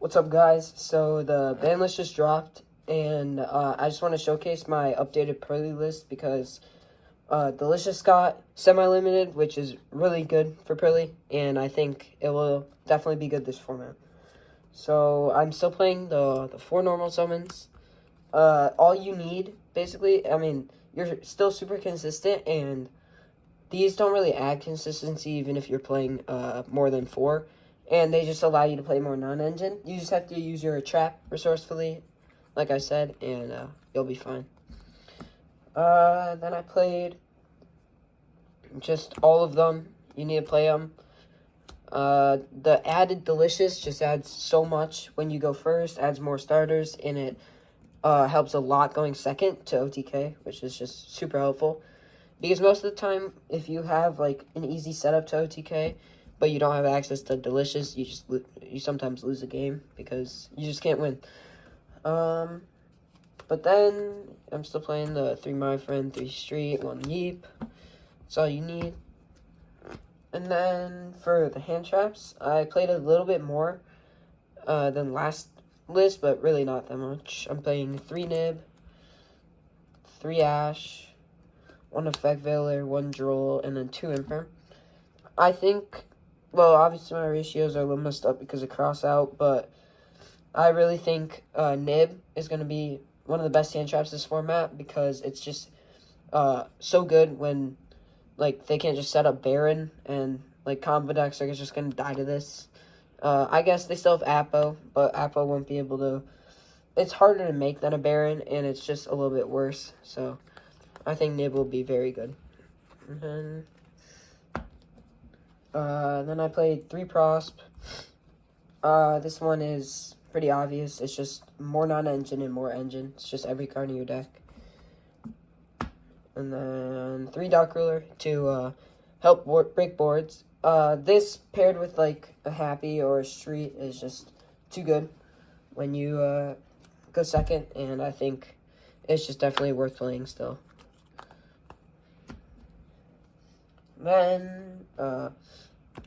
What's up, guys? So the ban list just dropped, and I just want to showcase my updated purrely list because Delicious got semi-limited, which is really good for purrely, and I think it will definitely be good this format. So I'm still playing the 4 normal summons. All you need, basically, I mean, you're still super consistent, and these don't really add consistency even if you're playing more than 4. And they just allow you to play more non-engine. You just have to use your trap resourcefully, like I said, and you'll be fine. Then I played just all of them. You need to play them. The added Delicious just adds so much when you go first, adds more starters, and it helps a lot going second to OTK, which is just super helpful. Because most of the time, if you have like an easy setup to OTK, but you don't have access to Delicious, you sometimes lose a game because you just can't win. But then I'm still playing the 3 My Friend, 3 Street, 1 Yeep. That's all you need. And then for the hand traps, I played a little bit more than last list, but really not that much. I'm playing 3 Nib, 3 Ash, 1 Effect Veiler, 1 Droll, and then 2 Infirm. I think, well, obviously my ratios are a little messed up because of cross out, but I really think Nib is going to be one of the best hand traps this format because it's just so good when, like, they can't just set up Baron and, like, combo decks are just going to die to this. I guess they still have Appo, but Appo won't be able to. It's harder to make than a Baron, and it's just a little bit worse, so I think Nib will be very good. And then I played 3 Prosp. This one is pretty obvious. It's just more non-engine and more engine. It's just every card in your deck. And then 3 Dark Ruler to help break boards. This paired with like a Happy or a Street is just too good when you go second, and I think it's just definitely worth playing still. Then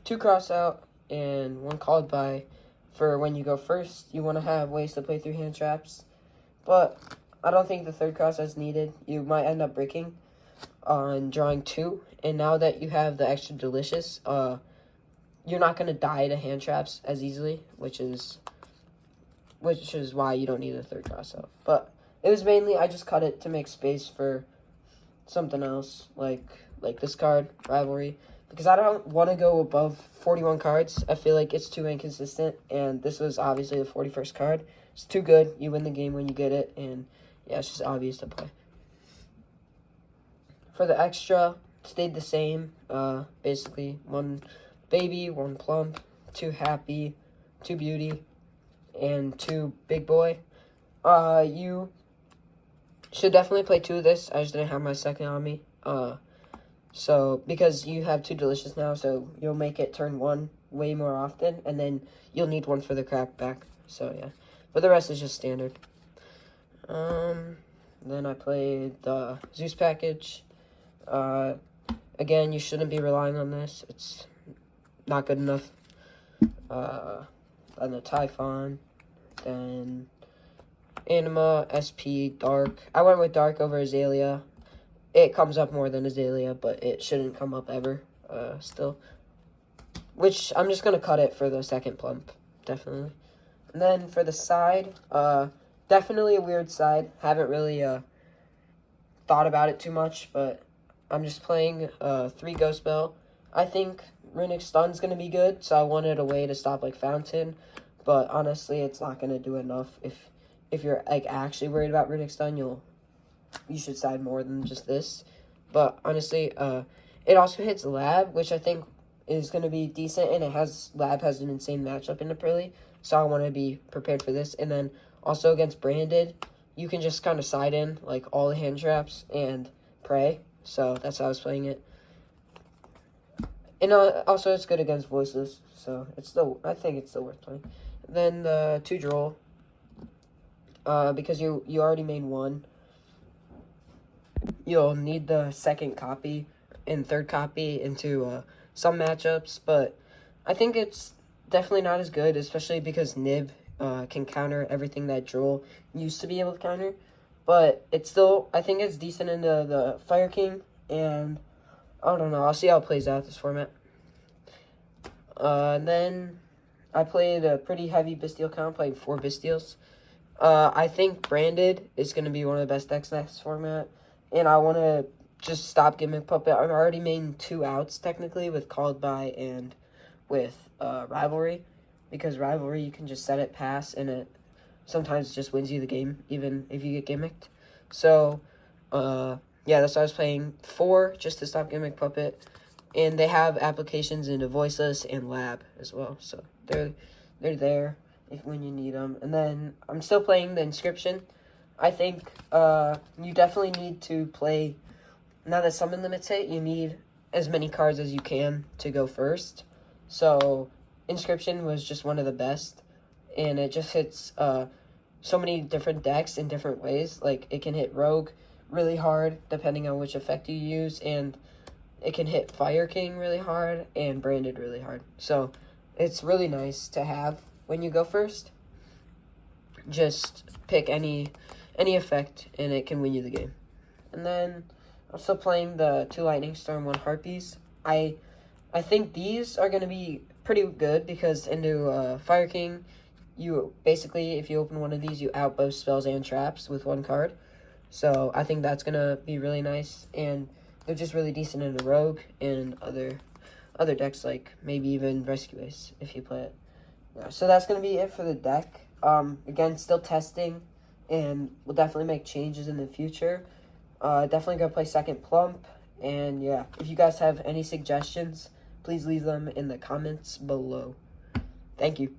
2 cross out and 1 called by for when you go first. You want to have ways to play through hand traps, but I don't think the 3rd cross is needed. You might end up breaking on drawing 2, and now that you have the extra Delicious, you're not going to die to hand traps as easily, which is why you don't need a 3rd cross out. But it was mainly I just cut it to make space for something else, like this card, Rivalry, because I don't want to go above 41 cards. I feel like it's too inconsistent, and this was obviously the 41st card. It's too good. You win the game when you get it, and yeah, it's just obvious to play. For the extra, stayed the same. Basically, 1 Baby, 1 Plump, 2 Happy, 2 Beauty, and 2 Big Boy. You should definitely play 2 of this. I just didn't have my second on me. So, because you have 2 Delicious now, so you'll make it turn 1 way more often, and then you'll need 1 for the crack back. So, yeah. But the rest is just standard. Then I played the Zeus package. Again, you shouldn't be relying on this. It's not good enough. Then the Typhon. Then Anima, SP, Dark. I went with Dark over Azalea. It comes up more than Azalea, but it shouldn't come up ever, still. Which, I'm just going to cut it for the 2nd Plump, definitely. And then for the side, definitely a weird side. Haven't really thought about it too much, but I'm just playing 3 Ghost Bell. I think Runic Stun's going to be good, so I wanted a way to stop, like, Fountain. But honestly, it's not going to do enough. If you're, like, actually worried about Runic Stun, you should side more than just this. But honestly, it also hits Lab, which I think is going to be decent, and Lab has an insane matchup in the purrely, so I want to be prepared for this. And then also against Branded, you can just kind of side in like all the hand traps and pray. So that's how I was playing it. And also it's good against Voiceless, so I think it's still worth playing. Then the 2 Droll, because you already made 1. You'll need the 2nd copy and 3rd copy into some matchups, but I think it's definitely not as good, especially because Nib can counter everything that Droll used to be able to counter. But it's still, I think it's decent into the Fire King, and I don't know. I'll see how it plays out this format. Then I played a pretty heavy Bestial count, playing 4 Bestials. I think Branded is going to be one of the best decks next format, and I want to just stop Gimmick Puppet. I'm already main 2 outs, technically, with Called By and with Rivalry, because Rivalry, you can just set it pass, and it sometimes just wins you the game, even if you get gimmicked. So, yeah, that's why I was playing 4, just to stop Gimmick Puppet. And they have applications into Voiceless and Lab as well, so they're there when you need them. And then I'm still playing the Inscription. I think you definitely need to play, now that Summon Limits hit, you need as many cards as you can to go first. So Inscription was just one of the best, and it just hits so many different decks in different ways. Like, it can hit Rogue really hard, depending on which effect you use, and it can hit Fire King really hard and Branded really hard. So it's really nice to have when you go first. Just pick any effect, and it can win you the game. And then I'm still playing the 2 Lightning Storm, 1 Harpies. I think these are going to be pretty good, because into Fire King, you basically, if you open one of these, you out both spells and traps with 1 card. So I think that's going to be really nice, and they're just really decent in a Rogue and other decks, like maybe even Rescue Ace if you play it. Yeah, so that's going to be it for the deck. Again, still testing, and we'll definitely make changes in the future. Definitely going to play second Plump, and yeah, if you guys have any suggestions, please leave them in the comments below. Thank you.